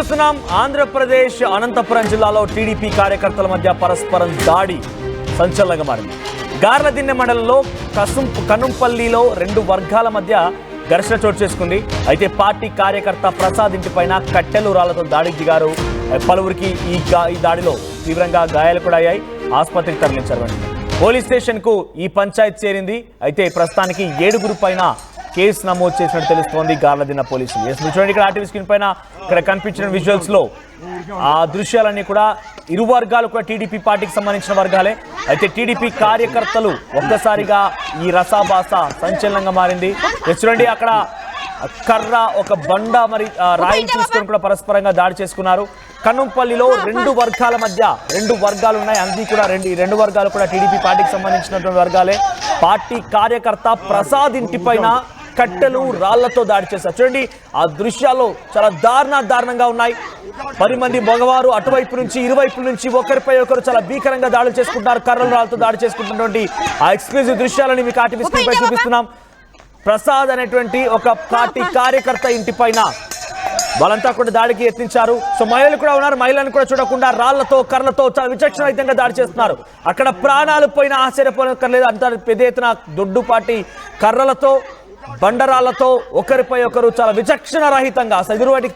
చూస్తున్నాం ఆంధ్రప్రదేశ్ అనంతపురం జిల్లాలో టీడీపీ కార్యకర్తల మధ్య పరస్పరం దాడి సంచలనంగా మారింది. గార్లదిన్నె మండలంలో కనుంపల్లిలో రెండు వర్గాల మధ్య ఘర్షణ చోటు చేసుకుంది. అయితే పార్టీ కార్యకర్త ప్రసాద్ ఇంటిపైన కట్టెలు రాళ్లతో దాడికి దిగారు. పలువురికి ఈ దాడిలో తీవ్రంగా గాయాలు కూడా అయ్యాయి. ఆసుపత్రికి తరలించారు. పోలీస్ స్టేషన్ కు ఈ పంచాయతీ చేరింది. అయితే ప్రస్తుతానికి 7 పైన కేసు నమోదు చేసినట్టు తెలుస్తోంది గార్లదిన్నె పోలీసులు. చూడండి, ఇక్కడ ఆర్టీవీ స్క్రీన్ పైన ఇక్కడ కనిపించిన విజువల్స్ లో ఆ దృశ్యాలన్నీ కూడా ఇరు వర్గాలు కూడా టీడీపీ పార్టీకి సంబంధించిన వర్గాలే. అయితే టీడీపీ కార్యకర్తలు ఒక్కసారిగా ఈ రసాభాస సంచలనంగా మారింది. చూడండి, అక్కడ కర్ర ఒక బండ మరి రాయిని తీసుకొని కూడా పరస్పరంగా దాడి చేసుకున్నారు. కనుంపల్లిలో రెండు వర్గాల మధ్య రెండు వర్గాలు ఉన్నాయి. అన్ని కూడా రెండు వర్గాలు కూడా టీడీపీ పార్టీకి సంబంధించినటువంటి వర్గాలే. పార్టీ కార్యకర్త ప్రసాద్ ఇంటిపైన కట్టెలు రాళ్లతో దాడి చేశారు. చూడండి, ఆ దృశ్యాలు చాలా దారుణంగా ఉన్నాయి. 10 మంది మగవారు అటువైపు నుంచి ఇరువైపుల నుంచి ఒకరిపై ఒకరు చాలా భీకరంగా దాడులు చేసుకుంటున్నారు. కర్రలు రాళ్లతో దాడి చేసుకుంటున్నటువంటి ఆ ఎక్స్క్లూజివ్ దృశ్యాలని మీకు ఆర్టీవీ స్క్రీన్ పై చూపిస్తున్నాం. ప్రసాద్ అనేటువంటి ఒక పార్టీ కార్యకర్త ఇంటిపైన వాళ్ళంతా కూడా దాడికి యత్నించారు. సో మహిళలు కూడా ఉన్నారు. మహిళలను కూడా చూడకుండా రాళ్లతో కర్రలతో చాలా విచక్షణరహితంగా దాడి చేస్తున్నారు. అక్కడ ప్రాణాలు పోయిన ఆశ్చర్యపోనక్కర్లేదు. అంత పెద్ద ఎత్తున దొడ్డుపాటి కర్రలతో బండరాళ్లతో ఒకరిపై ఒకరు చాలా విచక్షణ రహితంగా ఎదురు వాటికి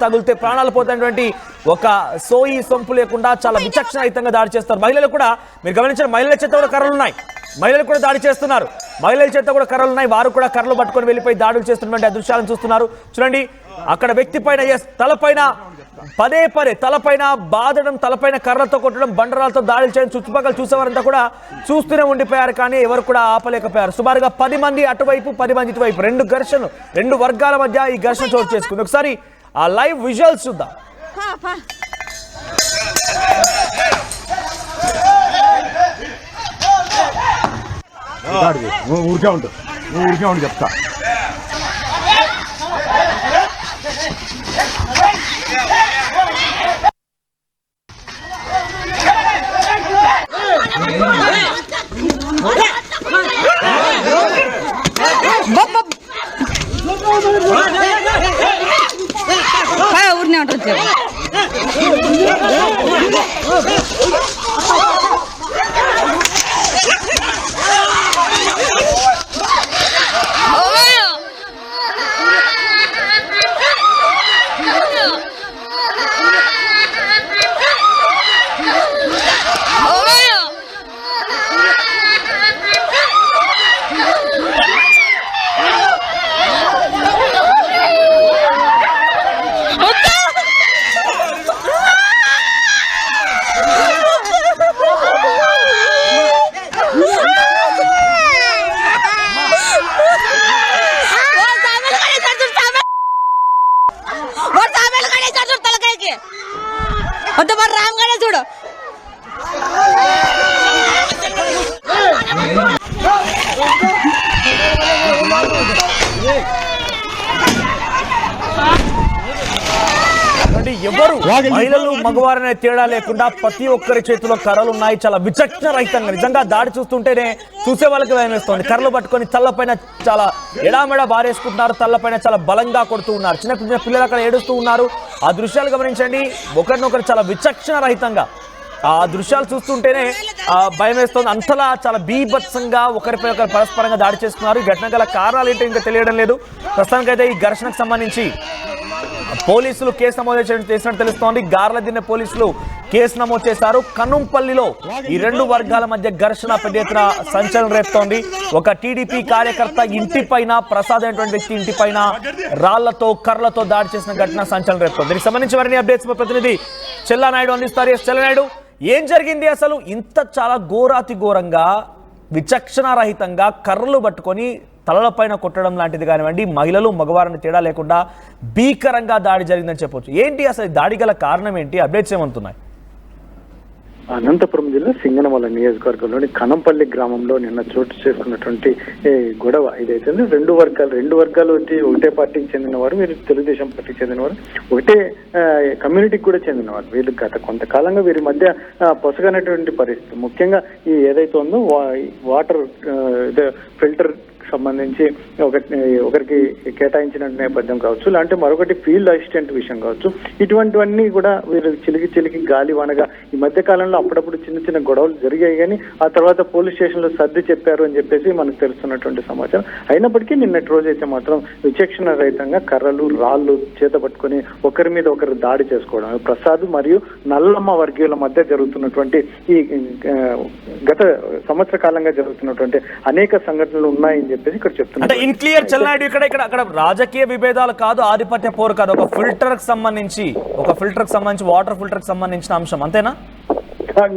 తగులితే ప్రాణాలు పోతున్నటువంటి ఒక సోయి సొంపు లేకుండా చాలా విచక్షణ రహితంగా దాడి చేస్తారు. మహిళలు కూడా మీరు గమనించిన మహిళల చేత కూడా కర్రలు ఉన్నాయి. మహిళలు కూడా దాడి చేస్తున్నారు. మహిళల చేత కూడా కర్రలు ఉన్నాయి. వారు కూడా కర్రలు పట్టుకొని వెళ్ళిపోయి దాడులు చేస్తున్నటువంటి ఆ దృశ్యాలను చూస్తున్నారు. చూడండి, అక్కడ వ్యక్తి పైన తలపైన పదే తలపైన బాధడం, తలపైన కర్రలతో కొట్టడం, బండరాలతో దాడులు చేయడం చుట్టుపక్కల చూసేవారంతా కూడా చూస్తూనే ఉండిపోయారు. కానీ ఎవరు కూడా ఆపలేకపోయారు. సుమారుగా 10 మంది అటువైపు 10 మంది ఇటువైపు రెండు వర్గాల మధ్య ఈ ఘర్షణ చోటు చేసుకుంది. ఒకసారి ఆ లైవ్ విజువల్స్ చూద్దాం. ఊరికే ఉండు చెప్తా. ఊరినే ఉంటుంది. చూడు, ఎవరు మహిళలు మగవారనే తేడా లేకుండా ప్రతి ఒక్కరి చేతిలో కర్రలు ఉన్నాయి. చాలా విచక్షణ రహితంగా నిజంగా దాడి చూస్తుంటేనే చూసే వాళ్ళకి భయం వేస్తుంది. కర్రలు పట్టుకొని తల్లపైన చాలా ఎడామెడ బారేసుకుంటున్నారు. తల్లపైన చాలా బలంగా కొడుతూ ఉన్నారు. చిన్న పిల్లలు అక్కడ ఏడుస్తూ ఉన్నారు. ఆ దృశ్యాలు గమనించండి. ఒకరినొకరు చాలా విచక్షణ రహితంగా ఆ దృశ్యాలు చూస్తుంటేనే భయం వేస్తుంది. అంతలా చాలా బీభత్సంగా ఒకరిపై ఒకరు పరస్పరంగా దాడి చేస్తున్నారు. ఈ ఘటన గల కారణాలు ఏంటో ఇంకా తెలియడం లేదు. ప్రస్తుతానికైతే ఈ ఘర్షణకు సంబంధించి పోలీసులు కేసు నమోదు చేసినట్టు తెలుస్తోంది. గార్లదిన్నె పోలీసులు కేసు నమోదు చేశారు. కనుంపల్లిలో ఈ రెండు వర్గాల మధ్య ఘర్షణ పెద్ద ఎత్తున సంచలనం రేపుతోంది. ఒక టీడీపీ కార్యకర్త ఇంటిపైన ప్రసాద్ అనేటువంటి వ్యక్తి ఇంటిపైన రాళ్లతో కర్రలతో దాడి చేసిన ఘటన సంచలనం రేపుతోంది. దీనికి సంబంధించి మరిన్ని అప్డేట్స్ మా ప్రతినిధి చెల్లానాయుడు అందిస్తారు. చెల్లానాయుడు, ఏం జరిగింది అసలు? ఇంత చాలా ఘోరంగా విచక్షణ రహితంగా కర్రలు పట్టుకొని తలలపైన కొట్టడం లాంటిది కానివ్వండి, మహిళలు మగవారిని తేడా లేకుండా భీకరంగా దాడి జరిగిందని చెప్పొచ్చు. ఏంటి అసలు దాడి గల కారణం ఏంటి? అప్డేట్స్ ఏమంటున్నాయి? అనంతపురం జిల్లా సింగనమల నియోజకవర్గంలోని కనంపల్లి గ్రామంలో నిన్న చోటు చేసుకున్నటువంటి గొడవ ఇదైతే రెండు వర్గాలు ఒకటే పార్టీకి చెందినవారు, వీరు తెలుగుదేశం పార్టీకి చెందినవారు, ఒకటే కమ్యూనిటీకి కూడా చెందినవారు. వీళ్ళు గత కొంతకాలంగా వీరి మధ్య పొసగనటువంటి పరిస్థితి. ముఖ్యంగా ఈ ఏదైతే ఉందో వాటర్ ఫిల్టర్ సంబంధించి ఒకరికి కేటాయించిన నేపథ్యం కావచ్చు, లేదంటే మరొకటి ఫీల్డ్ అసిస్టెంట్ విషయం కావచ్చు, ఇటువంటివన్నీ కూడా వీరు చిలికి గాలి వానగా ఈ మధ్య కాలంలో అప్పుడప్పుడు చిన్న గొడవలు జరిగాయి. కానీ ఆ తర్వాత పోలీస్ స్టేషన్ లో సర్ది చెప్పారు అని చెప్పేసి మనకు తెలుస్తున్నటువంటి సమాచారం. అయినప్పటికీ నిన్నటి రోజు అయితే మాత్రం విచక్షణ రహితంగా కర్రలు రాళ్ళు చేత పట్టుకొని ఒకరి మీద ఒకరు దాడి చేసుకోవడం, ప్రసాద్ మరియు నల్లమ్మ వర్గీయుల మధ్య జరుగుతున్నటువంటి ఈ గత సంవత్సర కాలంగా జరుగుతున్నటువంటి అనేక సంఘటనలు ఉన్నాయని చెప్పేసి ఇక్కడ చెప్తున్నారు. అంటే ఇన్క్లియర్ చెల్లాడు అక్కడ రాజకీయ విభేదాలు కాదు, ఆధిపత్య పోరు కాదు, ఒక ఫిల్టర్ కి సంబంధించి వాటర్ ఫిల్టర్ కి సంబంధించిన అంశం అంతేనా?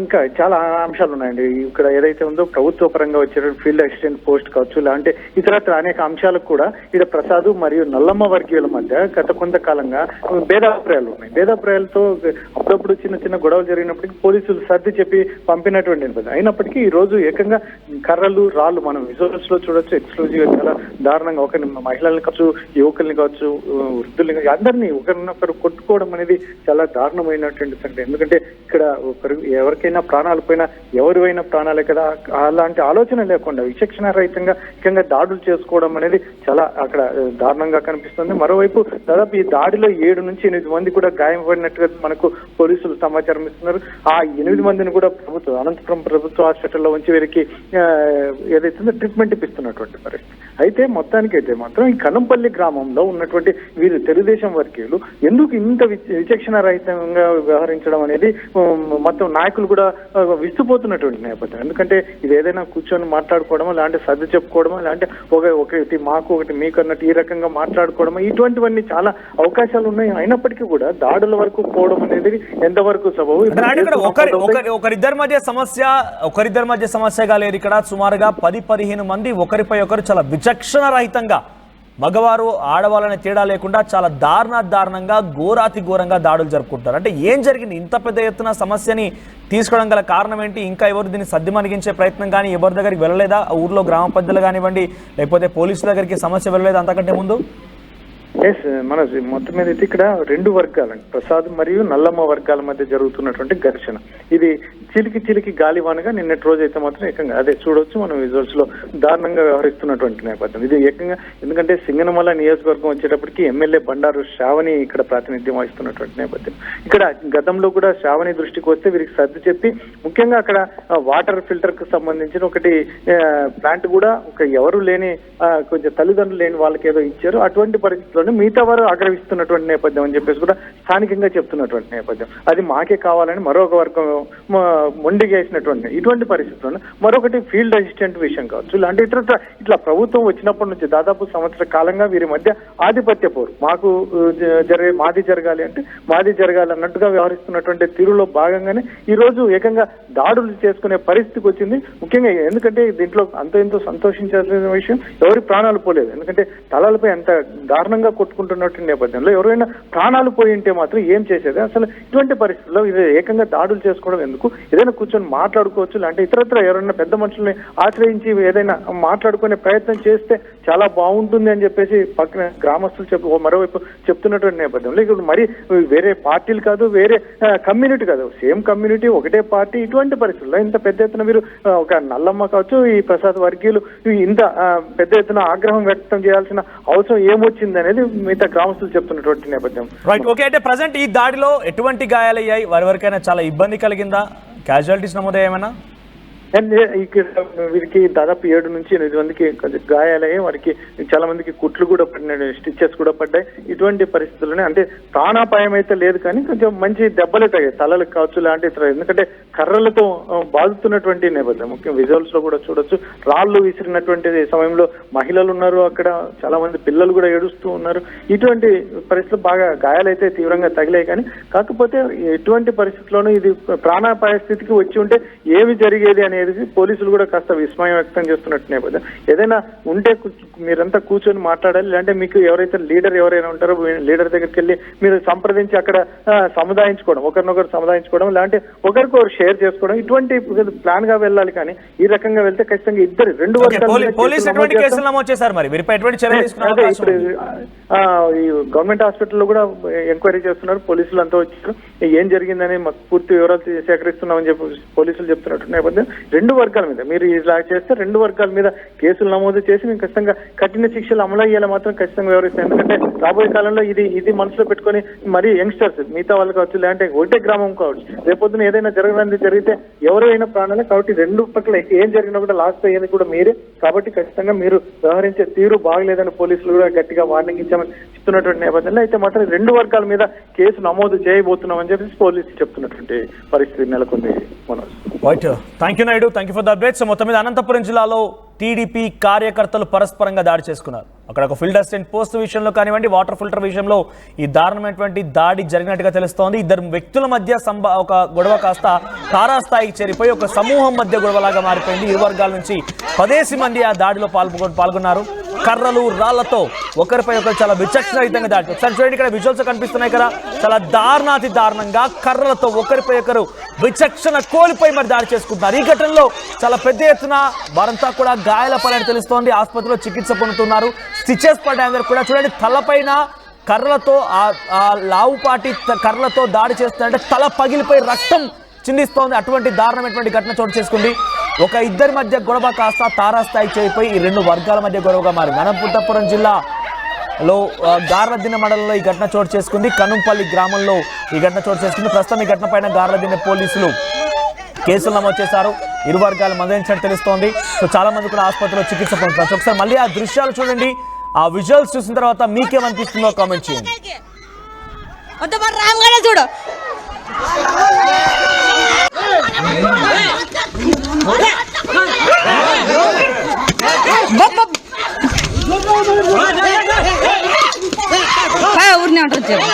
ఇంకా చాలా అంశాలు ఉన్నాయండి. ఇక్కడ ఏదైతే ఉందో ప్రభుత్వ పరంగా వచ్చే ఫీల్డ్ అసిస్టెంట్ పోస్ట్ కావచ్చు, లేదంటే ఇతరత్ర అనేక అంశాలకు కూడా ఇక్కడ ప్రసాద్ మరియు నల్లమ్మ వర్గీయుల మధ్య గత కొంతకాలంగా భేదాభిప్రాయాలు ఉన్నాయి. భేదాభిప్రాయాలతో అప్పుడప్పుడు చిన్న గొడవలు జరిగినప్పటికీ పోలీసులు సర్ది చెప్పి పంపినటువంటి నేపథ్యం. అయినప్పటికీ ఈ రోజు ఏకంగా కర్రలు రాళ్ళు మనం విజువల్స్ లో చూడొచ్చు. ఎక్స్క్లూజివ్ గా చాలా దారుణంగా ఒకరిని మహిళల్ని కావచ్చు, యువకుల్ని కావచ్చు, వృద్ధుల్ని కావచ్చు, అందరినీ ఒకరినొకరు కొట్టుకోవడం అనేది చాలా దారుణమైనటువంటి సంగతి. ఎందుకంటే ఇక్కడ ఎవరికైనా ప్రాణాలు పోయినా ఎవరివైనా ప్రాణాలే కదా, అలాంటి ఆలోచన లేకుండా విచక్షణ రహితంగా ముఖ్యంగా దాడులు చేసుకోవడం అనేది చాలా అక్కడ దారుణంగా కనిపిస్తుంది. మరోవైపు దాదాపు ఈ దాడిలో 7 నుంచి 8 మంది కూడా గాయపడినట్టుగా మనకు పోలీసులు సమాచారం ఇస్తున్నారు. ఆ 8 మందిని కూడా అనంతపురం ప్రభుత్వ హాస్పిటల్లో ఉంచి వీరికి ఏదైతే ట్రీట్మెంట్ ఇప్పిస్తున్నటువంటి పరిస్థితి. అయితే మొత్తానికైతే మాత్రం ఈ కనంపల్లి గ్రామంలో ఉన్నటువంటి వీరు తెలుగుదేశం వర్గీయులు ఎందుకు ఇంత విచక్షణ రహితంగా వ్యవహరించడం అనేది మొత్తం నాయకులు కూడా విస్తుపోతున్నటువంటి నేపథ్యం. ఎందుకంటే ఇది ఏదైనా కూర్చొని మాట్లాడుకోవడమో, లేదంటే సర్ది చెప్పుకోవడమో, లేదంటే ఒకటి మాకు ఒకటి మీకు అన్నట్టు ఈ రకంగా మాట్లాడుకోవడమో, ఇటువంటివన్నీ చాలా అవకాశాలు ఉన్నాయి. అయినప్పటికీ కూడా దాడుల వరకు పోవడం అనేది ఎంతవరకు సబబు? ఒకరిద్దరి మధ్య సమస్యగా లేదు. ఇక్కడ సుమారుగా 10-15 మంది ఒకరిపై ఒకరు చాలా విచక్షణ రహితంగా మగవారు ఆడవాళ్ళని తేడా లేకుండా చాలా దారుణంగా ఘోరంగా దాడులు జరుపుకుంటారు. అంటే ఏం జరిగింది? ఇంత పెద్ద ఎత్తున సమస్యని తీసుకోవడం గల కారణం ఏంటి? ఇంకా ఎవరు దీన్ని సర్దిమణిగించే ప్రయత్నం కానీ ఎవరి దగ్గరికి వెళ్ళలేదా? ఊర్లో గ్రామ పెద్దలు కానివ్వండి, లేకపోతే పోలీసుల దగ్గరికి సమస్య వెళ్ళలేదా అంతకంటే ముందు? మన మొత్తం మీద అయితే ఇక్కడ 2 వర్గాలండి, ప్రసాద్ మరియు నల్లమ్మ వర్గాల మధ్య జరుగుతున్నటువంటి ఘర్షణ. ఇది చిలికి గాలివానగా నిన్నటి రోజు అయితే మాత్రం ఏకంగా అదే చూడొచ్చు మనం విజువల్స్ లో దారుణంగా వ్యవహరిస్తున్నటువంటి నేపథ్యం. ఇది ఏకంగా ఎందుకంటే సింగనమల నియోజకవర్గం వచ్చేటప్పటికి ఎమ్మెల్యే బండారు శ్రావణి ఇక్కడ ప్రాతినిధ్యం వహిస్తున్నటువంటి నేపథ్యం. ఇక్కడ గతంలో కూడా శ్రావణి దృష్టికి వస్తే వీరికి సర్ది చెప్పి ముఖ్యంగా అక్కడ వాటర్ ఫిల్టర్ కు సంబంధించిన ఒకటి ప్లాంట్ కూడా ఎవరు లేని కొంచెం తల్లిదండ్రులు లేని వాళ్ళకి ఏదో ఇచ్చారు. అటువంటి పరిస్థితుల్లోనే మిగతా వారు ఆగ్రహిస్తున్నటువంటి నేపథ్యం అని చెప్పేసి కూడా స్థానికంగా చెప్తున్నటువంటి నేపథ్యం. అది మాకే కావాలని మరొక వర్గం మొండిగేసినటువంటి ఇటువంటి పరిస్థితుల్లో మరొకటి ఫీల్డ్ అసిస్టెంట్ విషయం కావచ్చు, ఇలాంటి ఇట్లా ప్రభుత్వం వచ్చినప్పటి నుంచి దాదాపు సంవత్సర కాలంగా వీరి మధ్య ఆధిపత్య పోరు. మాది జరగాలి అంటే మాది జరగాలి అన్నట్టుగా వ్యవహరిస్తున్నటువంటి తీరులో భాగంగానే ఈ రోజు ఏకంగా దాడులు చేసుకునే పరిస్థితికి వచ్చింది. ముఖ్యంగా ఎందుకంటే దీంట్లో ఎంతో సంతోషించాల్సిన విషయం, ఎవరి ప్రాణాలు పోలేదు. ఎందుకంటే తలాలపై అంత దారుణంగా కొట్టుకుంటున్నటువంటి నేపథ్యంలో ఎవరైనా ప్రాణాలు పోయి ఉంటే మాత్రం ఏం చేసేది? అసలు ఇటువంటి పరిస్థితుల్లో ఇది ఏకంగా దాడులు చేసుకోవడం ఎందుకు? ఏదైనా కూర్చొని మాట్లాడుకోవచ్చు, లేదంటే ఇతరత్ర ఎవరైనా పెద్ద మనుషుల్ని ఆశ్రయించి ఏదైనా మాట్లాడుకునే ప్రయత్నం చేస్తే చాలా బాగుంటుంది అని చెప్పేసి పక్కన గ్రామస్తులు మరోవైపు చెప్తున్నటువంటి నేపథ్యంలో ఇప్పుడు మరి వేరే పార్టీలు కాదు, వేరే కమ్యూనిటీ కాదు, సేమ్ కమ్యూనిటీ ఒకటే పార్టీ. ఇటువంటి పరిస్థితుల్లో ఇంత పెద్ద ఎత్తున మీరు ఒక నల్లమ్మ కావచ్చు, ఈ ప్రసాద్ వర్గీయులు ఇంత పెద్ద ఎత్తున ఆగ్రహం వ్యక్తం చేయాల్సిన అవసరం ఏమొచ్చింది అనేది మిగతా గ్రామస్తులు చెప్తున్నటువంటి నేపథ్యం. Right, okay. అంటే ప్రజెంట్ ఈ దాడిలో ఎటువంటి గాయాలయ్యాయి? వారివరకైనా చాలా ఇబ్బంది కలిగిందా? క్యాజువాలిటీస్ నమోదయ్యాయనా? ఇక్కడ వీరికి దాదాపు 7 నుంచి 8 మందికి గాయాలయ్యాయి. వారికి చాలా మందికి కుట్లు కూడా పడినాయి, స్టిచెస్ కూడా పడ్డాయి. ఇటువంటి పరిస్థితుల్లోనే అంటే ప్రాణాపాయం అయితే లేదు, కానీ కొంచెం మంచి దెబ్బలే తగ్గాయి, తలలకు కావచ్చు లాంటి ఇతర. ఎందుకంటే కర్రలతో బాదుతున్నటువంటి నేపథ్యం ముఖ్యం విజువల్స్ లో కూడా చూడొచ్చు. రాళ్లు విసిరినటువంటి సమయంలో మహిళలు ఉన్నారు, అక్కడ చాలా మంది పిల్లలు కూడా ఏడుస్తూ ఉన్నారు. ఇటువంటి పరిస్థితులు బాగా గాయాలైతే తీవ్రంగా తగిలాయి. కానీ కాకపోతే ఎటువంటి పరిస్థితుల్లోనూ ఇది ప్రాణాపాయ స్థితికి వచ్చి ఉంటే ఏమి జరిగేది అనేది పోలీసులు కూడా కాస్త విస్మయం వ్యక్తం చేస్తున్నట్టు నేపథ్యం. ఏదైనా ఉంటే మీరంతా కూర్చొని మాట్లాడాలి, లేదంటే మీకు ఎవరైతే లీడర్ ఎవరైనా ఉంటారో లీడర్ దగ్గరికి వెళ్ళి మీరు సంప్రదించి అక్కడ సముదాయించుకోవడం, ఒకరినొకరు సముదాయించుకోవడం, లేదంటే ఒకరికొకరు షేర్ చేసుకోవడం, ఇటువంటి ప్లాన్ గా వెళ్ళాలి. కానీ ఈ రకంగా వెళ్తే ఖచ్చితంగా ఇద్దరు 2 వర్గాలు ఈ గవర్నమెంట్ హాస్పిటల్లో కూడా ఎంక్వైరీ చేస్తున్నారు. పోలీసులు అంతా వచ్చారు, ఏం జరిగిందని పూర్తి వివరాలు సేకరిస్తున్నామని చెప్పి పోలీసులు చెప్తున్నట్టు నేపథ్యం. రెండు వర్గాల మీద మీరు ఇలా చేస్తే రెండు వర్గాల మీద కేసులు నమోదు చేసి మేము ఖచ్చితంగా కఠిన శిక్షలు అమలు అయ్యేలా మాత్రం ఖచ్చితంగా వ్యవహరిస్తాం. ఎందుకంటే రాబోయే కాలంలో ఇది మనసులో పెట్టుకొని మరి యంగ్స్టర్స్ మిగతా వాళ్ళు కావచ్చు, లేదంటే ఒకటే గ్రామం కావచ్చు, రేపొద్దున ఏదైనా జరిగితే ఎవరైనా ప్రాణాలే. కాబట్టి రెండు పట్ల ఏం జరిగినా కూడా లాస్ట్ అయ్యేది కూడా మీరే. కాబట్టి ఖచ్చితంగా మీరు వ్యవహరించే తీరు బాగలేదని పోలీసులు కూడా గట్టిగా వార్నింగ్ ఇచ్చామని చెప్తున్నటువంటి నేపథ్యంలో అయితే మాత్రం రెండు వర్గాల మీద కేసు నమోదు చేయబోతున్నామని చెప్పేసి పోలీసులు చెప్తున్నటువంటి పరిస్థితి నెలకొంది. Manoj, right, thank you Naidu, thank you for the updates. మొత్తం మీద అనంతపురం జిల్లాలో టీడీపీ కార్యకర్తలు పరస్పరంగా దాడి చేసుకున్నారు. అక్కడ ఒక ఫీల్డ్ అసిస్టెంట్ పోస్ట్ విషయంలో కానివ్వండి, వాటర్ ఫిల్టర్ విషయంలో ఈ దారుణమైనటువంటి దాడి జరిగినట్టుగా తెలుస్తోంది. ఇద్దరు వ్యక్తుల మధ్య ఒక గొడవ కాస్త తారాస్థాయికి చేరిపోయి ఒక సమూహం మధ్య గొడవలాగా మారిపోయింది. ఇరు వర్గాల నుంచి 10 మంది ఆ దాడిలో పాల్గొన్నారు. కర్రలు, రాళ్లతో ఒకరిపై ఒకరు చాలా విచక్షణరహితంగా దాడి. ఒకసారి చూడండి, ఇక్కడ విజువల్స్ కనిపిస్తున్నాయి కదా, చాలా దారుణాతి దారుణంగా కర్రలతో ఒకరిపై ఒకరు విచక్షణ కోల్పోయి మరి దాడి చేసుకుంటున్నారు. ఈ ఘటనలో చాలా పెద్ద ఎత్తున వారంతా కూడా గాయాల పడని తెలుస్తోంది. ఆసుపత్రిలో చికిత్స పొందుతున్నారు. స్టిచెస్ పడ్డాయి అందరూ కూడా. చూడండి, తలపైన కర్రలతో ఆ లావుపాటి కర్రలతో దాడి చేస్తున్నారంటే తల పగిలిపోయి రక్తం చిందిస్తోంది. అటువంటి దారుణమైనటువంటి ఘటన చోటు చేసుకుంది. ఒక ఇద్దరి మధ్య గొడవ కాస్త తారాస్థాయికి చేరిపోయి ఈ రెండు వర్గాల మధ్య గొడవగా మారింది. అనంతపురం జిల్లాలో గార్లదిన్నె మండలంలో ఈ ఘటన చోటు చేసుకుంది. కనుంపల్లి గ్రామంలో ఈ ఘటన చోటు చేసుకుంది. ప్రస్తుతం ఈ ఘటన పైన గార్లదిన్నె పోలీసులు కేసులు నమోదు చేశారు. ఇరు వర్గాలు మందలించినట్టు తెలుస్తోంది. సో చాలా మంది కూడా ఆసుపత్రిలో చికిత్స పొందుతున్నారు. ఒకసారి మళ్ళీ ఆ దృశ్యాలు చూడండి. ఆ విజువల్స్ చూసిన తర్వాత మీకేమనిపిస్తుందో కామెంట్ చేయండి. చూడు ఊరినే ఉంటుంది చెప్పు.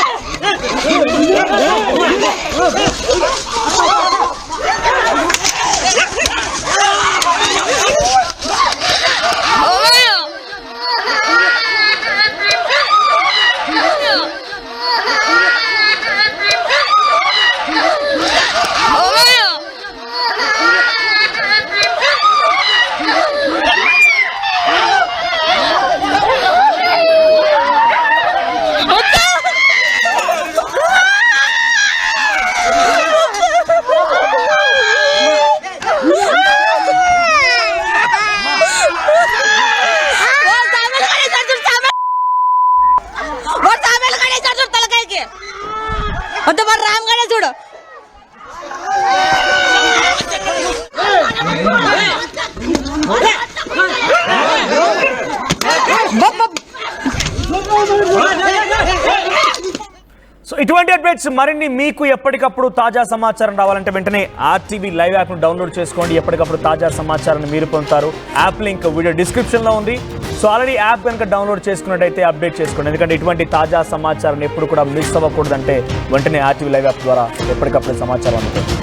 చూడు సో ఇటువంటి అప్డేట్స్ మరిన్ని మీకు ఎప్పటికప్పుడు తాజా సమాచారం రావాలంటే వెంటనే ఆర్టీవీ లైవ్ యాప్ను డౌన్లోడ్ చేసుకోండి. ఎప్పటికప్పుడు తాజా సమాచారాన్ని మీరు పొందుతారు. యాప్ లింక్ వీడియో డిస్క్రిప్షన్లో ఉంది. సో ఆల్రెడీ యాప్ కనుక డౌన్లోడ్ చేసుకున్నట్టయితే అప్డేట్ చేసుకోండి. ఎందుకంటే ఇటువంటి తాజా సమాచారాన్ని ఎప్పుడు కూడా మిస్ అవ్వకూడదంటే వెంటనే ఆర్టీవీ లైవ్ యాప్ ద్వారా ఎప్పటికప్పుడు సమాచారం అందుతుంది.